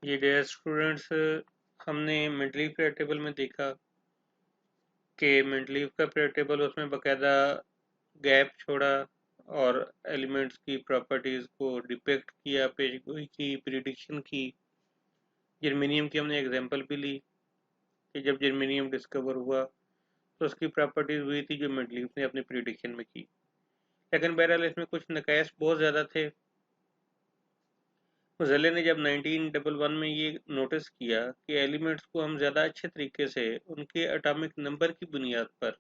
ये dear students, हमने mid leaf period table में देखा कि मिड लीफ का पीरियड टेबल उसमें बकायदा गैप छोड़ा और एलिमेंट्स की प्रॉपर्टीज को डिपेक्ट किया, पेशगोई की, प्रिडिक्शन की। जर्मेनियम की हमने एग्जांपल भी ली कि जब जर्मेनियम डिस्कवर हुआ तो उसकी प्रॉपर्टीज हुई थी जो मिड लीफ ने अपनी प्रिडिक्शन में की। लेकिन बहरहाल इसमें कुछ नकायस बहुत ज़्यादा थे। मजले ने जब 1911 में ये नोटिस किया कि एलिमेंट्स को हम ज़्यादा अच्छे तरीके से उनके एटॉमिक नंबर की बुनियाद पर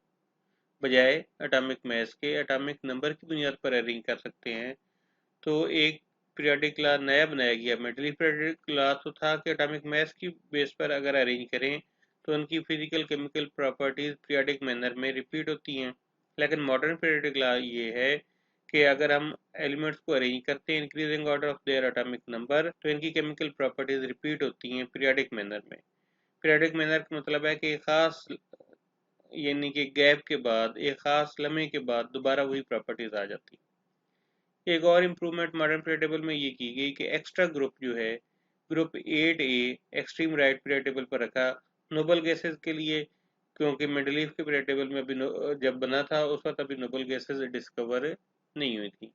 बजाय एटॉमिक मास के एटॉमिक नंबर की बुनियाद पर अरेंज कर सकते हैं, तो एक पीरियोडिक लॉ नया बनाया गया। मेटली पीरियोडिक लॉ तो था कि एटॉमिक मास की बेस पर अगर अरेंज करें तो उनकी physical chemical properties periodic manner में रिपीट होती हैं। लेकिन मॉडर्न पीरियोडिक लॉ ये है कि अगर हम एलिमेंट्स को अरेंज करते हैं increasing order of their atomic number तो इनकी केमिकल प्रॉपर्टीज रिपीट होती हैं पीरियोडिक मैनर में। पीरियोडिक मैनर का मतलब है कि खास यानी कि गैप के बाद एक खास लम्हे के बाद दोबारा वही प्रॉपर्टीज आ जाती। एक और इम्प्रूवमेंट मॉडर्न पीरियड टेबल में ये की गई कि एक्स्ट्रा ग्रुप जो है, group 8A extreme right period table पर रखा नोबल गैसेस के लिए, क्योंकि मिडिल ईस्ट के पीरियड टेबल में अभी जब बना था उस वक्त अभी नोबल गैसेस डिस्कवर नहीं हुई थी।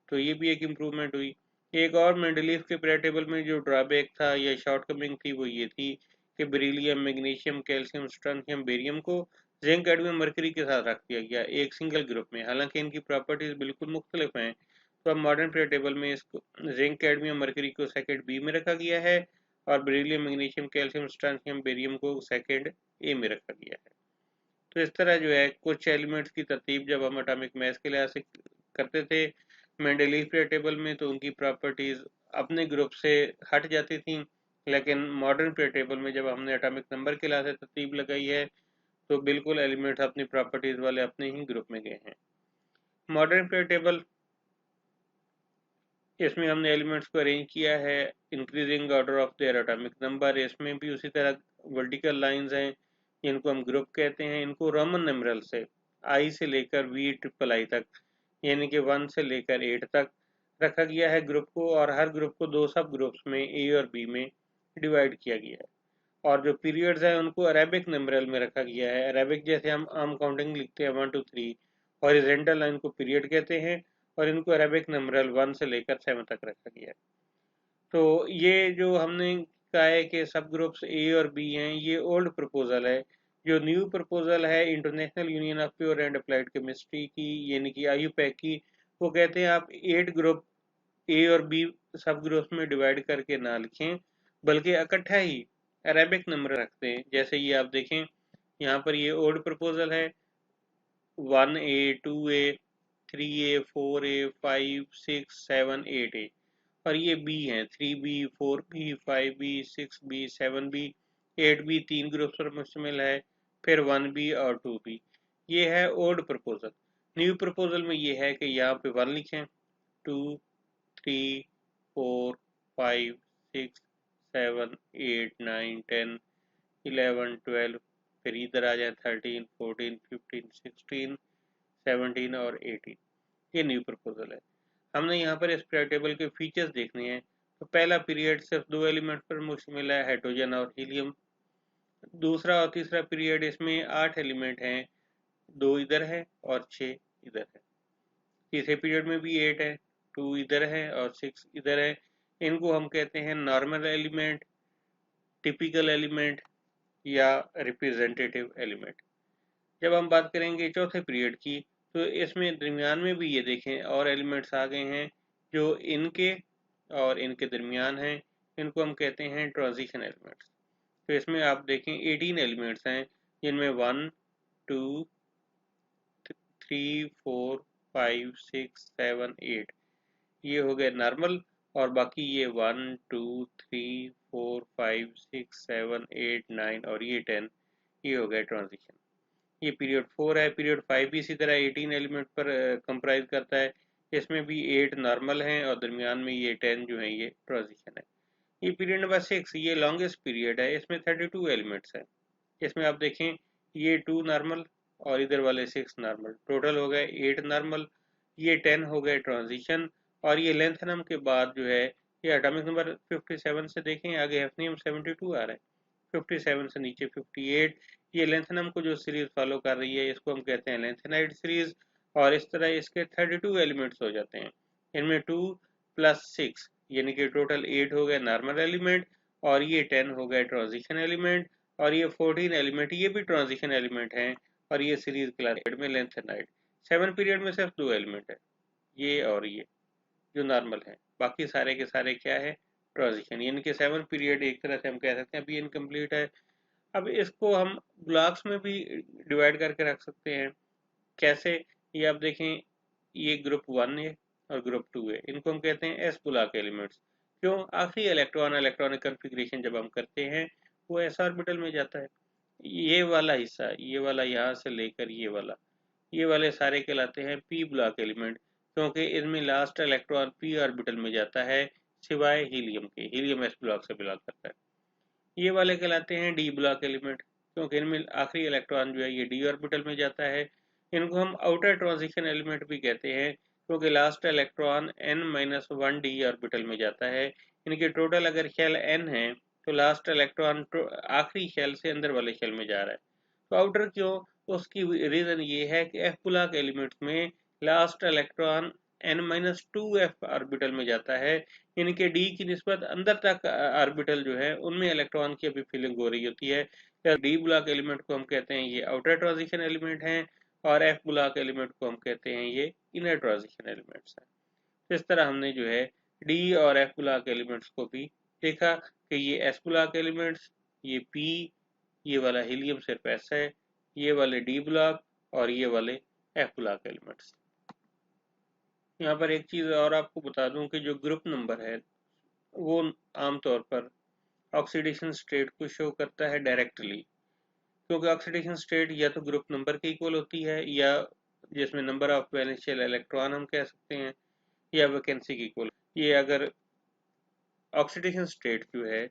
तो ये भी एक इम्प्रूवमेंट हुई। एक और मिडिल ईस्ट के पीरियड टेबल में जो ड्रॉबैक था या शॉर्टकमिंग थी वो ये थी कि बेरिलियम, मैग्नीशियम, कैल्शियम, स्ट्रोंथियम, बेरियम को जिंक, कैडमियम, मरकरी के साथ रख दिया गया एक सिंगल ग्रुप में। हालांकि इनकी प्रॉपर्टीज बिल्कुल मुख्तलिफ हैं, तो अब मॉडर्न पीरियड टेबल में इसको जिंक, कैडमियम, मरकरी को सेकेंड बी में रखा गया है और बेरिलियम, मैग्नीशियम, कैल्शियम, स्ट्रोंथियम, बेरियम को सेकेंड ए में रखा गया है। तो इस तरह जो है कुछ एलिमेंट्स की तरतीब जब हम एटॉमिक मास के लिहाज से करते थे मेंडलीव पीरियड टेबल में तो उनकी प्रॉपर्टीज अपने ग्रुप से हट जाती थी। लेकिन मॉडर्न पीरियड टेबल में जब हमने एटॉमिक नंबर के लिहाज से तरतीब लगाई है तो बिल्कुल एलिमेंट्स अपनी प्रॉपर्टीज वाले अपने ही ग्रुप में गए हैं। मॉडर्न पीरियड टेबल, इसमें हमने एलिमेंट्स को अरेंज किया है increasing order of their atomic number. इसमें भी उसी तरह वर्टिकल लाइंस हैं जिनको हम ग्रुप कहते हैं। इनको रोमन नंबरल से आई से लेकर वी ट्रिपल आई तक यानी कि 1 से लेकर 8 तक रखा गया है ग्रुप को, और हर ग्रुप को दो सब ग्रुप्स में ए और बी में डिवाइड किया गया है। और जो पीरियड्स हैं उनको अरेबिक नंबरल में रखा गया है। अरेबिक जैसे हम आम काउंटिंग लिखते हैं 1 2 3, हॉरिजॉन्टल लाइन को पीरियड कहते हैं और इनको अरेबिक नंबरल 1 से लेकर 7 तक रखा गया है। तो ये जो हमने कहा है कि सब ग्रुप्स ए और बी हैं, ये ओल्ड प्रपोजल है। जो न्यू प्रपोजल है international union of pure and applied chemistry की यानी कि आईयूपैक की, वो कहते हैं आप 8 ग्रुप ए और बी सब ग्रुप्स में डिवाइड करके ना लिखें बल्कि इकट्ठा ही अरेबिक नंबर रखते हैं। जैसे ये आप देखें यहाँ पर ये ओल्ड प्रपोजल है 1A 2A 3A 4A 5 6 7 8A, और ये बी हैं 3B 4B 5B 6B 7B 8B, तीन ग्रुप्स पर मुश्तमिल है, फिर 1B और 2B। ये है ओल्ड प्रपोजल। न्यू प्रपोजल में ये है कि यहाँ पे 1 लिखें, 2 3 4 5 6 7 8 9 10 11 12, फिर इधर आ जाए 13 14 15 16 17 और 18। ये न्यू प्रपोजल है। हमने यहाँ पर इस पीरियड टेबल के फीचर्स देखने हैं। तो पहला पीरियड सिर्फ दो एलिमेंट पर मुश्तमिल है, हाइड्रोजन और हीलियम। दूसरा और तीसरा पीरियड इसमें 8 एलिमेंट हैं, 2 इधर है और 6 इधर है। तीसरे पीरियड में भी 8 है, 2 इधर है और 6 इधर है। इनको हम कहते हैं नॉर्मल एलिमेंट, टिपिकल एलिमेंट या रिप्रेजेंटेटिव एलिमेंट। जब हम बात करेंगे चौथे पीरियड की तो इसमें दरमियान में भी ये देखें और एलिमेंट्स आ गए हैं जो इनके और इनके दरमियान हैं। इनको हम कहते हैं ट्रांजिशन एलिमेंट्स। तो इसमें आप देखें 18 एलिमेंट्स हैं जिनमें 1 2 3 4 5 6 7 8 ये हो गए नॉर्मल, और बाकी ये 1 2 3 4 5 6 7 8 9 और ये 10 ये हो गए ट्रांजिशन। ये पीरियड 4 है। पीरियड 5 भी इसी तरह 18 एलिमेंट पर कंप्राइज करता है। इसमें भी 8 नॉर्मल हैं और दरमियान में ये 10 जो है ये ट्रांजिशन है। ये पीरियड नंबर 6 ये लॉन्गेस्ट पीरियड है। इसमें 32 एलिमेंट्स हैं। इसमें आप देखें ये 2 नॉर्मल और इधर वाले 6 नॉर्मल, टोटल हो गए 8 नॉर्मल, ये 10 हो गए ट्रांजिशन, और ये लेंथनम के बाद जो है ये एटॉमिक नंबर 57 से देखें, आगे हैफनियम 72 आ रहा है, 57 से नीचे 58। ये लेंथेनम को जो सीरीज फॉलो कर रही है इसको हम कहते हैं लेंथेनाइड सीरीज, और इस तरह इसके 32 एलिमेंट्स हो जाते हैं। इनमें 2 + 6 यानी कि टोटल 8 हो गए नॉर्मल एलिमेंट, और ये 10 हो गए ट्रांजिशन एलिमेंट, और ये 14 एलिमेंट ये भी ट्रांजिशन एलिमेंट हैं, और ये सीरीज क्लास में लेंथेनाइड। 7 पीरियड में सिर्फ 2 एलिमेंट है, ये और ये जो नॉर्मल है, बाकी सारे के सारे क्या है, ट्रांजिशन, यानी कि 7 पीरियड एक तरह से हम कह सकते हैं अभी इनकम्प्लीट है। अब इसको हम ब्लॉक्स में भी डिवाइड करके रख सकते हैं। कैसे, ये आप देखें, ये ग्रुप 1 है और ग्रुप 2 है, इनको हम कहते हैं एस ब्लॉक एलिमेंट्स। क्यों, आखिरी इलेक्ट्रॉन इलेक्ट्रॉनिक कन्फिग्रेशन जब हम करते हैं वो एस ऑर्बिटल में जाता है। ये वाला हिस्सा, ये वाला यहाँ से लेकर ये वाले सारे कहलाते हैं पी ब्लॉक एलिमेंट, क्योंकि इनमें लास्ट इलेक्ट्रॉन पी ऑर्बिटल में जाता है, सिवाय हीलियम के। हीलियम एस ब्लॉक से बिलोंग करता है। ये वाले कहलाते हैं डी ब्लॉक एलिमेंट, क्योंकि इनमें आखिरी इलेक्ट्रॉन जो है ये डी ऑर्बिटल में जाता है। इनको हम आउटर ट्रांजिशन एलिमेंट भी कहते हैं, क्योंकि last electron n-1 D orbital में जाता है। इनके टोटल अगर शेल n है तो लास्ट इलेक्ट्रॉन आखिरी शेल से अंदर वाले शेल में जा रहा है। तो आउटर क्यों, उसकी रीजन ये है कि एफ ब्लॉक एलिमेंट्स में last electron n-2 F orbital में जाता है। इनके डी की निस्बत अंदर तक ऑर्बिटल जो है उनमें इलेक्ट्रॉन की अभी फिलिंग हो रही होती है। या डी ब्लॉक एलिमेंट को हम कहते हैं ये आउटर ट्रांजिशन एलिमेंट हैं, और एफ ब्लॉक एलिमेंट को हम कहते हैं ये इनर ट्रांजिशन एलिमेंट्स हैं। तो इस तरह हमने जो है डी और एफ ब्लॉक एलिमेंट्स को भी देखा कि ये एस ब्लॉक एलिमेंट्स, ये पी, ये वाला हीलियम सिर्फ एस है, ये वाले डी ब्लॉक और ये वाले एफ ब्लॉक एलिमेंट्स। यहाँ पर एक चीज़ और आपको बता दूं कि जो ग्रुप नंबर है वो आमतौर पर ऑक्सीडेशन स्टेट को शो करता है डायरेक्टली, क्योंकि ऑक्सीडेशन स्टेट या तो ग्रुप नंबर के इक्वल होती है, या जिसमें नंबर ऑफ वैलेंशियल इलेक्ट्रॉन हम कह सकते हैं, या वैकेंसी की इक्वल। ये अगर ऑक्सीडेशन स्टेट जो है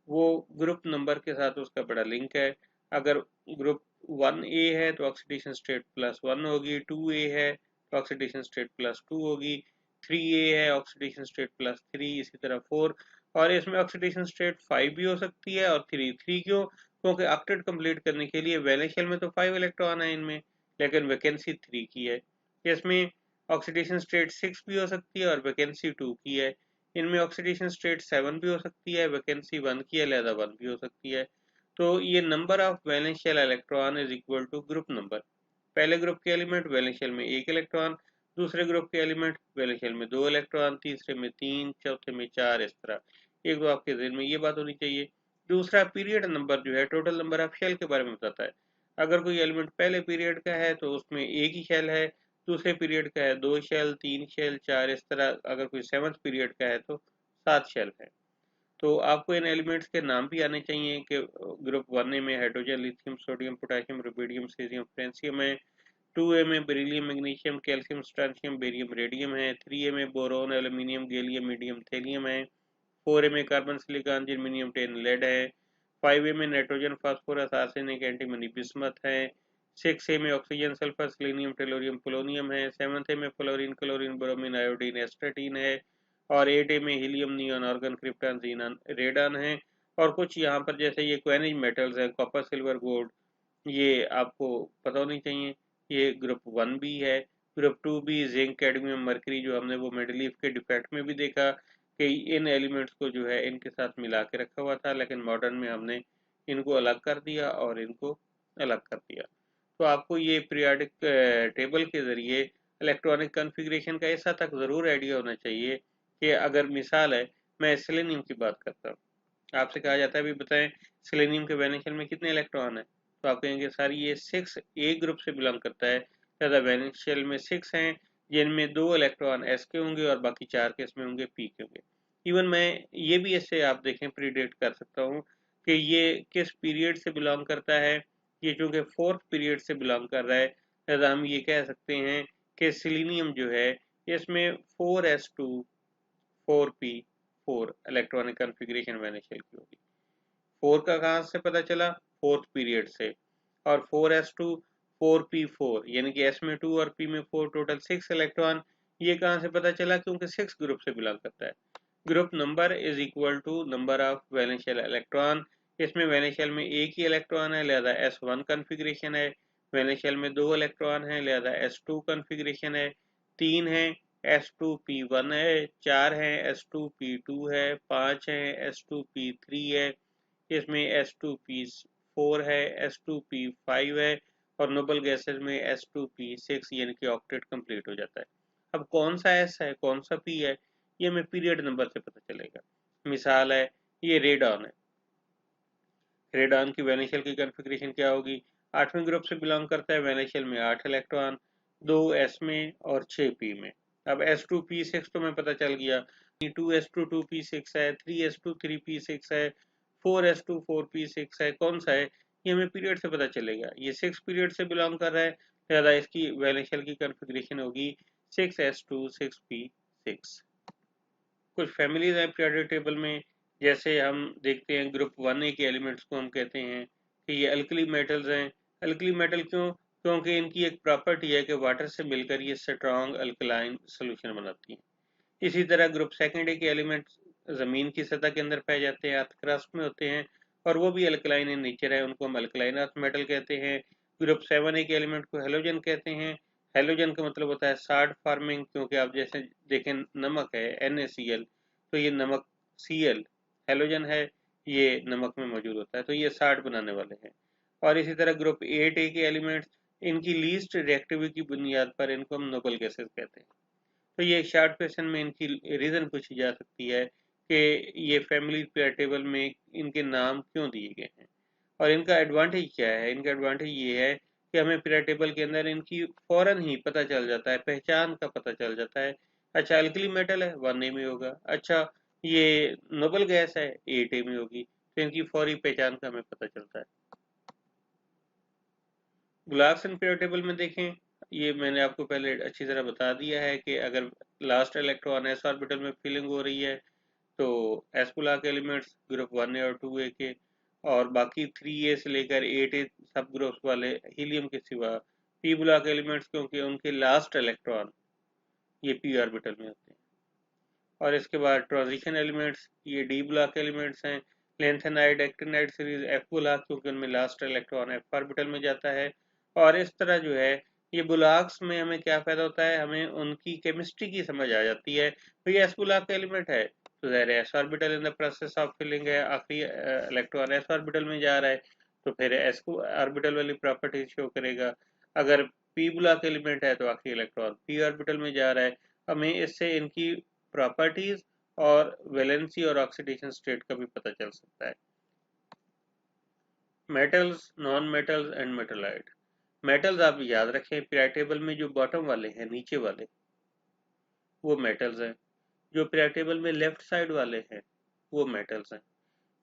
वो ग्रुप नंबर के साथ उसका बड़ा लिंक है। अगर ग्रुप 1A है तो ऑक्सीडेशन स्टेट +1 होगी, 2A है तो ऑक्सीडेशन स्टेट +2 होगी, 3A है ऑक्सीडेशन स्टेट +3, इसी तरह 4। और इसमें ऑक्सीडेशन स्टेट 5 भी हो सकती है और 3 क्यों, क्योंकि ऑक्टेट कंप्लीट करने के लिए वैलेंस शेल में तो 5 इलेक्ट्रॉन है इनमें, लेकिन वैकेंसी 3 की है। इसमें ऑक्सीडेशन स्टेट 6 भी हो सकती है और वैकेंसी 2 की है। इनमें ऑक्सीडेशन स्टेट 7 भी हो सकती है, वैकेंसी 1 की है, लिहाजा 1 भी हो सकती है। तो ये number of valence shell electron is equal to group number. पहले ग्रुप के एलिमेंट वैलेंस शेल में 1 इलेक्ट्रॉन, दूसरे ग्रुप के एलिमेंट वैलेंस शेल में 2 इलेक्ट्रॉन, तीसरे में 3, चौथे में 4, इस तरह। एक तो आपके ज़हन में ये बात होनी चाहिए। दूसरा, पीरियड नंबर जो है टोटल नंबर ऑफ शेल के बारे में बताता है। अगर कोई एलिमेंट पहले पीरियड का है तो उसमें एक ही शेल है, दूसरे पीरियड का है 2 शेल, 3 शेल, 4, इस तरह। अगर कोई 7th पीरियड का है तो 7 शेल है। तो आपको इन एलिमेंट्स के नाम भी आने चाहिए कि ग्रुप 1A में hydrogen, lithium, sodium, potassium, rubidium, caesium, francium है। 2A में beryllium, magnesium, calcium, strontium, barium, radium है। 3A में boron, aluminium, gallium, medium, thallium है। 4A में carbon, silicon, germanium, tin, lead है। 5A में nitrogen, phosphorus, arsenic, antimony, bismuth है। 6A में oxygen, sulphur, selenium, tellurium, polonium है। 7th में fluorine, chlorine, bromine, iodine, astatine है। और 8A में helium, neon, argon, krypton, xenon, radon है। और कुछ यहाँ पर जैसे ये क्वेनिज मेटल्स है, कॉपर, सिल्वर, गोल्ड, ये आपको पता होनी चाहिए। ये ग्रुप 1 भी है। ग्रुप 2 भी जिंक, कैडमियम, मरकरी, जो हमने वो मेडलीफ के डिफेक्ट में भी देखा कि इन एलिमेंट्स को जो है इनके साथ मिला के रखा हुआ था, लेकिन मॉडर्न में हमने इनको अलग कर दिया और इनको अलग कर दिया। तो आपको ये पीरियोडिक टेबल के ज़रिए इलेक्ट्रॉनिक कॉन्फ़िगरेशन का ऐसा तक ज़रूर आइडिया होना चाहिए कि अगर मिसाल है, मैं सेलेनियम की बात करता हूँ, आपसे कहा जाता है अभी बताएं सेलेनियम के वैलेंस शेल में कितने इलेक्ट्रॉन है, तो आप कहेंगे सर ये 6 ए ग्रुप से बिलोंग करता है, लिहाजा वैलेंस शेल में 6 हैं, जिनमें 2 इलेक्ट्रॉन एस के होंगे और बाकी 4 केस में होंगे पी के होंगे। इवन मैं ये भी ऐसे आप देखें प्रीडिक्ट कर सकता हूँ कि ये किस पीरियड से बिलोंग करता है। ये चूंकि 4th पीरियड से बिलोंग कर रहा है, लिहाजा हम ये कह सकते हैं कि सेलेनियम जो है इसमें 4s2 4p4 electronic configuration valence shell की होगी। 4 का कहाँ से पता चला, 4th पीरियड से। और 4s2 4p4 यानी कि s में 2 और p में 4, टोटल 6 इलेक्ट्रॉन। ये कहाँ से पता चला, क्योंकि 6 ग्रुप से बिलोंग करता है। Group number is equal to number of valence shell electron. इसमें वैलेंस शेल में एक ही इलेक्ट्रॉन है, लिहाजा S1 कॉन्फ़िगरेशन है। वैलेंस शेल में 2 इलेक्ट्रॉन है, लिहाजा S2 कॉन्फ़िगरेशन है। 3 है, S2p1 है। 4 है, S2p2 है। 5 है, S2p3 है। इसमें S2p4 है, S2p5 है। और नोबल गैसेज में S2p6 यानी कि ऑक्टेट कंप्लीट हो जाता है। अब कौन सा S है, कौन सा P है, ये हमें पीरियड नंबर से पता चलेगा। मिसाल है, ये रेडॉन है। रेडॉन की वैलेंस शेल की कॉन्फ़िगरेशन क्या होगी? 8वें ग्रुप से बिलोंग करता है। वैलेंस शेल में 8 इलेक्ट्रॉन, 2 S में और 6 P में। अब S2p6 तो मैं पता चल गया, 2s2 2p6 है, 3s2 3p6 है, 4s2 4p6 है। कौन सा है, ये हमें पीरियड से पता चलेगा। ये 6 पीरियड से बिलोंग कर रहा है, लिहाजा इसकी वैलेंस शेल की कॉन्फ़िगरेशन होगी 6s2 6p6। कुछ फैमिलीज हैं पीरियोडिक टेबल में, जैसे हम देखते हैं ग्रुप 1A के एलिमेंट्स को हम कहते हैं कि ये अल्कली मेटल्स हैं। अल्कली मेटल क्यों? क्योंकि इनकी एक प्रॉपर्टी है कि वाटर से मिलकर ये स्ट्रॉन्ग अल्कलाइन सोल्यूशन बनाती हैं। इसी तरह ग्रुप 2A के एलिमेंट्स जमीन की सतह के अंदर पाए जाते हैं, अर्थ क्रस्ट में होते हैं, और वो भी अल्कलाइन इन नेचर है, उनको हम अल्कलाइन अर्थ मेटल कहते हैं। ग्रुप 7A के एलिमेंट को हेलोजन कहते हैं। हेलोजन का मतलब होता है साल्ट फार्मिंग, क्योंकि आप जैसे देखें नमक है NaCl, तो ये नमक Cl हेलोजन है, ये नमक में मौजूद होता है, तो ये साल्ट बनाने वाले हैं। और इसी तरह ग्रुप 8A के एलिमेंट्स, इनकी लीस्ट रिएक्टिविटी की बुनियाद पर इनको हम नोबल गैसेस कहते हैं। तो ये शॉर्ट क्वेश्चन में इनकी रीज़न पूछी जा सकती है कि ये फैमिली पेयर टेबल में इनके नाम क्यों दिए गए हैं और इनका एडवांटेज क्या है। इनका एडवांटेज ये है कि हमें पेयर टेबल के अंदर इनकी फौरन ही पता चल जाता है, पहचान का पता चल जाता है। अच्छा, अल्कली मेटल है 1A में होगा। अच्छा, ये नोबल गैस है 8A में होगी, तो इनकी फौरी पहचान का हमें पता चलता है। बुलाक्स पेयर टेबल में देखें, ये मैंने आपको पहले अच्छी तरह बता दिया है कि अगर लास्ट इलेक्ट्रॉन s ऑर्बिटल में फिलिंग हो रही है तो s बुलाक एलिमेंट्स ग्रुप 1A और 2A के, और बाकी 3A से लेकर 8A सब ग्रुप्स वाले हीलियम के सिवा p बुलाक एलिमेंट्स, क्योंकि उनके लास्ट इलेक्ट्रॉन ये p ऑर्बिटल में होते हैं। और इसके बाद ट्रांजिशन एलिमेंट्स, ये डी ब्लॉक एलिमेंट्स हैं। Lanthanide actinide series F block, क्योंकि उनमें लास्ट इलेक्ट्रॉन एफ ऑर्बिटल में जाता है। और इस तरह जो है ये ब्लॉक्स में हमें क्या फायदा होता है, हमें उनकी केमिस्ट्री की समझ आ जाती है। तो ये एस ब्लॉक का एलिमेंट है तो ज़ाहिर S orbital in the process of filling है, आखिरी इलेक्ट्रॉन एस ऑर्बिटल में जा रहा है, तो फिर एस ऑर्बिटल वाली प्रॉपर्टी शो करेगा। अगर पी ब्लॉक एलिमेंट है तो आखिरी इलेक्ट्रॉन पी ऑर्बिटल में जा रहा है। हमें इससे इनकी प्रॉपर्टीज और वैलेंसी और ऑक्सीडेशन स्टेट का भी पता चल सकता है। Metals, non metals and मेटलाइट। Metals आप याद रखें, पीरियड टेबल में जो बॉटम वाले हैं, नीचे वाले, वो मेटल्स हैं। जो पीरियड टेबल में लेफ्ट साइड वाले हैं वो मेटल्स हैं।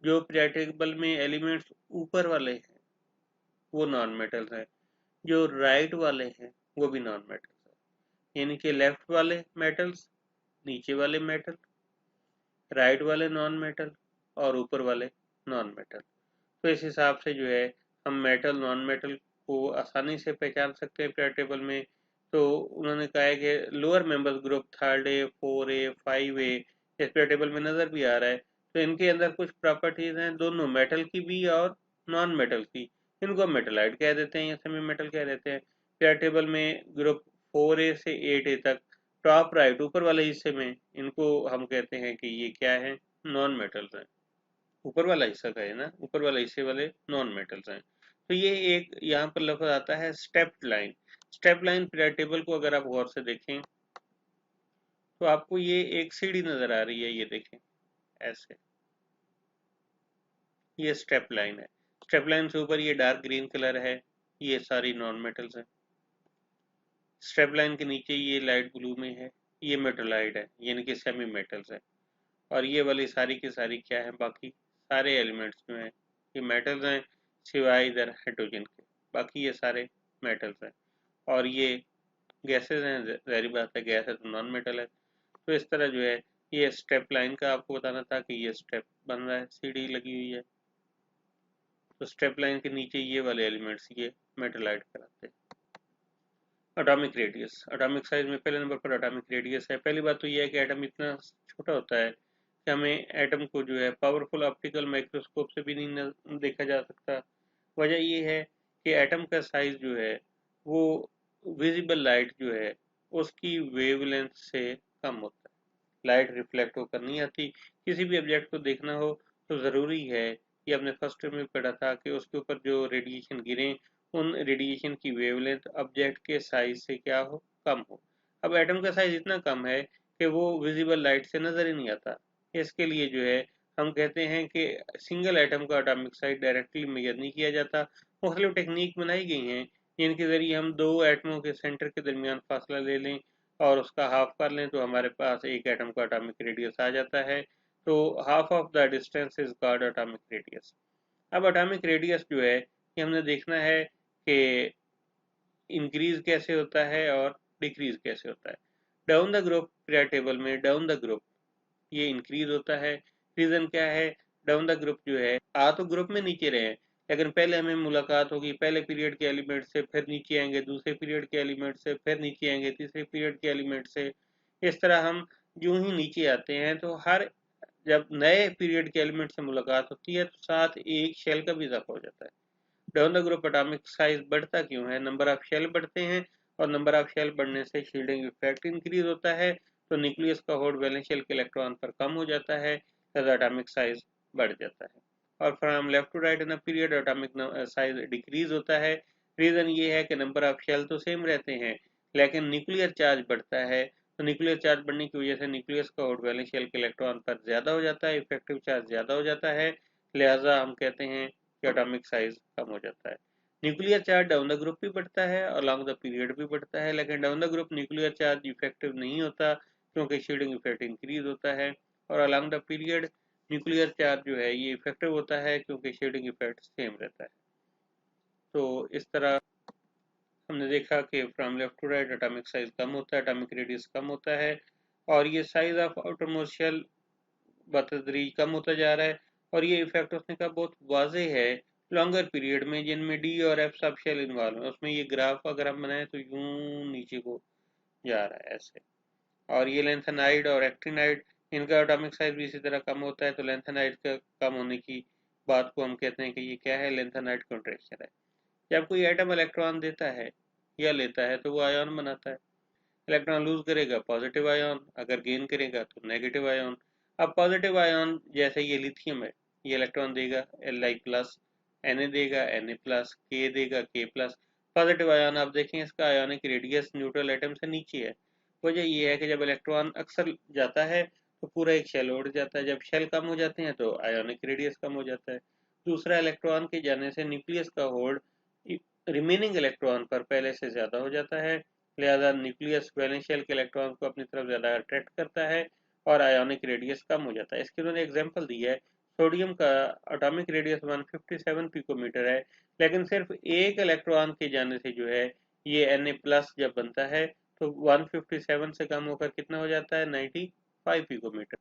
जो पीरियड टेबल में एलिमेंट्स ऊपर वाले हैं वो नॉन मेटल्स हैं। जो राइट वाले हैं वो भी नॉन मेटल्स हैं। यानी कि लेफ्ट वाले मेटल्स, नीचे वाले मेटल, राइट वाले नॉन मेटल और ऊपर वाले नॉन मेटल। तो इस हिसाब से जो है हम मेटल नॉन मेटल को आसानी से पहचान सकते हैं पीरियड टेबल में। तो उन्होंने कहा है कि lower members group 3A 4A 5A इस पीरियड टेबल में नजर भी आ रहा है। तो इनके अंदर कुछ प्रॉपर्टीज हैं, दोनों मेटल की भी और नॉन मेटल की। इनको हम मेटलाइट कह देते हैं या सेमी मेटल कह देते हैं। पीरियड टेबल में ग्रुप 4A से 8A तक टॉप राइट ऊपर वाले हिस्से में इनको हम कहते हैं कि ये क्या है, नॉन मेटल्स हैं। ऊपर वाला हिस्सा का है ना, ऊपर वाला हिस्से वाले नॉन मेटल्स हैं। तो ये एक यहाँ पर लफ्ज आता है stepped line. Step line period table को अगर आप गौर से देखें तो आपको ये एक सीढ़ी नजर आ रही है, ये देखें ऐसे, ये स्टेप लाइन है। स्टेप लाइन से ऊपर ये डार्क ग्रीन कलर है, ये सारी नॉन मेटल्स हैं। स्टेप लाइन के नीचे ये लाइट ब्लू में है, ये मेटलाइट है यानी कि सेमी मेटल्स है। और ये वाली सारी की सारी क्या है, बाकी सारे एलिमेंट्स में है, ये मेटल्स हैं सिवाय इधर हाइड्रोजन के, बाकी ये सारे मेटल्स हैं। और ये गैसेज हैं, जाहिर बात है गैस है तो नॉन मेटल है। तो इस तरह जो है ये स्टेप लाइन का आपको बताना था कि ये स्टेप बन रहा है, सीढ़ी लगी हुई है। तो स्टेप लाइन के नीचे ये वाले एलिमेंट्स ये मेटलाइट कहलाते हैं। एटॉमिक रेडियस, एटॉमिक साइज में पहले नंबर पर एटॉमिक रेडियस है। पहली बात तो ये है कि एटम इतना छोटा होता है कि हमें एटम को जो है पावरफुल ऑप्टिकल माइक्रोस्कोप से भी नहीं देखा जा सकता। वजह ये है कि एटम का साइज जो है वो विजिबल लाइट जो है उसकी वेवलेंथ से कम होता है। लाइट रिफ्लेक्ट होकर नहीं आती। किसी भी ऑब्जेक्ट को देखना हो तो ज़रूरी है, ये आपने फर्स्ट ईयर में पढ़ा था, कि उसके ऊपर जो रेडिएशन गिरे उन रेडिएशन की वेवलेंथ ऑब्जेक्ट के साइज से क्या हो, कम हो। अब एटम का साइज इतना कम है कि वो विजिबल लाइट से नजर ही नहीं आता। इसके लिए जो है हम कहते हैं कि सिंगल एटम का एटॉमिक साइज डायरेक्टली मेजर नहीं किया जाता। मुख्तलिफ टेक्निक बनाई गई हैं जिनके जरिए हम दो एटमों के सेंटर के दरमियान फासला ले लें और उसका हाफ कर लें तो हमारे पास एक एटम का एटॉमिक रेडियस आ जाता है। तो half of the distance is called atomic radius. अब एटॉमिक रेडियस जो है कि हमने देखना है कि इंक्रीज कैसे होता है और डिक्रीज कैसे होता है। Down the group period table में डाउन द ग्रुप ये इंक्रीज होता है। रीजन क्या है? डाउन द ग्रुप जो है, आ तो ग्रुप में नीचे रहे हैं लेकिन पहले हमें मुलाकात होगी पहले पीरियड के एलिमेंट से, फिर नीचे आएंगे दूसरे पीरियड के एलिमेंट से, फिर नीचे आएंगे तीसरे पीरियड के एलिमेंट से। इस तरह हम यूं ही नीचे आते हैं तो हर जब नए पीरियड के एलिमेंट से मुलाकात होती है तो साथ एक शेल का भी इजाफा हो जाता है। Down the group atomic size बढ़ता क्यों है? नंबर ऑफ शेल बढ़ते हैं और नंबर ऑफ शेल बढ़ने से शील्डिंग इफेक्ट इंक्रीज होता है तो न्यूक्लियस का होल्ड वैलेंस शेल के इलेक्ट्रॉन पर कम हो जाता है, तथा एटॉमिक साइज बढ़ जाता है। और from left to right in a period atomic size decrease होता है। रीजन ये है कि नंबर ऑफ शेल तो सेम रहते हैं लेकिन न्यूक्लियर चार्ज बढ़ता है। तो न्यूक्लियर चार्ज बढ़ने की वजह से न्यूक्लियस का होल्ड वैलेंस शेल के इलेक्ट्रॉन पर ज्यादा हो जाता है, इफेक्टिव चार्ज ज्यादा हो जाता है, लिहाजा हम कहते हैं कि एटॉमिक साइज कम हो जाता है। Nuclear charge down the group भी बढ़ता है और अलॉन्ग द पीरियड भी बढ़ता है, लेकिन down the group nuclear charge effective नहीं होता क्योंकि शील्डिंग इफेक्ट इंक्रीज होता है, और along the period nuclear charge जो है ये इफेक्टिव होता है क्योंकि शील्डिंग इफेक्ट सेम रहता है। तो इस तरह हमने देखा कि from left to right atomic size कम होता है, एटॉमिक रेडियस कम होता है, और ये साइज ऑफ आउटरमोस्ट शेल बतदरीज कम होता जा रहा है। और ये इफेक्ट उसने कहा बहुत वाजे है लॉन्गर पीरियड में जिनमें डी और एफ सब शेल इन्वॉल्व है। उसमें ये ग्राफ अगर हम बनाए तो यूं नीचे को जा रहा है ऐसे। और ये लेंथेनाइड और एक्टिनाइड, इनका एटॉमिक साइज भी इसी तरह कम होता है। तो लेंथेनाइड का कम होने की बात को हम कहते हैं कि ये क्या है, लेंथेनाइड कॉन्ट्रैक्शन है। जब कोई एटम इलेक्ट्रॉन देता है या लेता है तो वो आयन बनाता है। इलेक्ट्रॉन लूज करेगा पॉजिटिव आयन, अगर गेन करेगा तो नेगेटिव आयन। अब पॉजिटिव आयन जैसे ये लिथियम है, ये इलेक्ट्रॉन देगा Li प्लस, Na देगा Na प्लस, K देगा K प्लस। पॉजिटिव आयन आप देखें इसका आयोनिक रेडियस न्यूट्रल एटम से नीचे है। वजह ये है कि जब इलेक्ट्रॉन अक्सर जाता है तो पूरा एक शेल उड़ जाता है, जब शेल कम हो जाते हैं तो आयोनिक रेडियस कम हो जाता है। दूसरा, इलेक्ट्रॉन के जाने से न्यूक्लियस का होल्ड रिमेनिंग इलेक्ट्रॉन पर पहले से ज्यादा हो जाता है, लिहाजा न्यूक्लियस वैलेंस शेल के इलेक्ट्रॉन को अपनी तरफ ज्यादा अट्रैक्ट करता है और आयोनिक रेडियस कम हो जाता है। इसके उन्होंने एग्जांपल दी है, सोडियम का एटॉमिक रेडियस 157 पिकोमीटर है, लेकिन सिर्फ एक इलेक्ट्रॉन के जाने से जो है ये Na प्लस जब बनता है तो 157 से कम होकर कितना हो जाता है, 95 पिकोमीटर।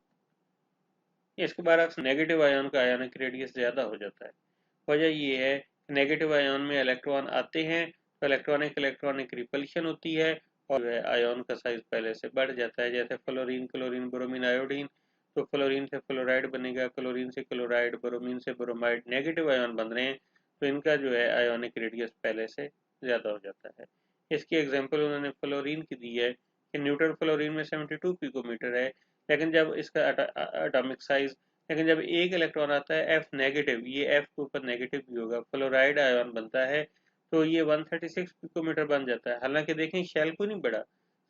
इसके बरक्स नेगेटिव आयन का आयोनिक रेडियस ज्यादा हो जाता है। वजह ये है नेगेटिव आयन में इलेक्ट्रॉन आते हैं तो इलेक्ट्रॉनिक इलेक्ट्रॉनिक रिपल्शन होती है और जो है आयन का साइज पहले से बढ़ जाता है। जैसे फ्लोरीन क्लोरीन ब्रोमीन आयोडीन, तो फ्लोरीन से फ्लोराइड बनेगा, क्लोरीन से क्लोराइड, ब्रोमीन से ब्रोमाइड, नेगेटिव आयन बन रहे हैं तो इनका जो है आयोनिक रेडियस पहले से ज्यादा हो जाता है। इसकी एग्जाम्पल उन्होंने फ्लोरीन की दी है कि न्यूट्रल फ्लोरीन में 72 पिकोमीटर है, लेकिन जब इसका एटॉमिक साइज, लेकिन जब एक इलेक्ट्रॉन आता है एफ नेगेटिव, ये एफ के ऊपर नेगेटिव भी होगा, फ्लोराइड आयन बनता है तो ये 136 पिकोमीटर बन जाता है। हालांकि देखें शेल को नहीं बढ़ा,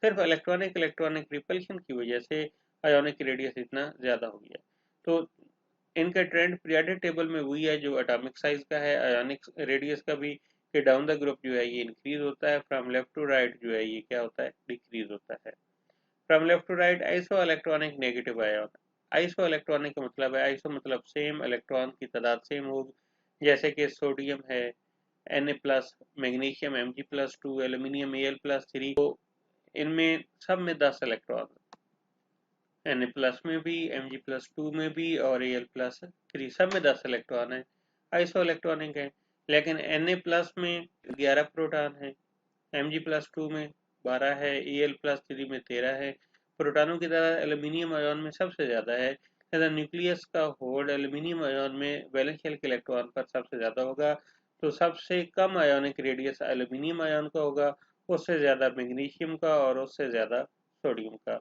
सिर्फ इलेक्ट्रॉनिक इलेक्ट्रॉनिक रिपल्शन की वजह से आयोनिक रेडियस इतना ज्यादा हो गया। तो इनका ट्रेंड पीरियोडिक टेबल में वही है जो एटॉमिक साइज का है, आयोनिक रेडियस का भी, कि डाउन द ग्रुप जो है ये इंक्रीज होता है, फ्रॉम लेफ्ट टू राइट जो है ये क्या होता है, डिक्रीज होता है। From left to right isoelectronic negative ion. Isoelectronic का मतलब है, आइसो मतलब सेम, इलेक्ट्रॉन की तादाद सेम हो, जैसे कि सोडियम है Na plus, magnesium Mg+2, aluminium Al+3, तो इनमें सब में 10 इलेक्ट्रॉन, Na प्लस में भी, Mg+2 में भी और Al+3 सब में 10 इलेक्ट्रॉन है, आइसो इलेक्ट्रॉनिक है। लेकिन Na प्लस में 11 प्रोटॉन है, Mg+2 में 12 है, Al+3 में 13 है। प्रोटॉनों की तरह एल्यूमिनियम आयन में सबसे ज्यादा है, यदि न्यूक्लियस का होल्ड एल्यूमिनियम आयन में वैलेंस शेल के इलेक्ट्रॉन पर सबसे ज़्यादा होगा, तो सबसे कम आयोनिक रेडियस एल्यूमिनियम आयन का होगा, उससे ज़्यादा मैग्नीशियम का और उससे ज़्यादा सोडियम का।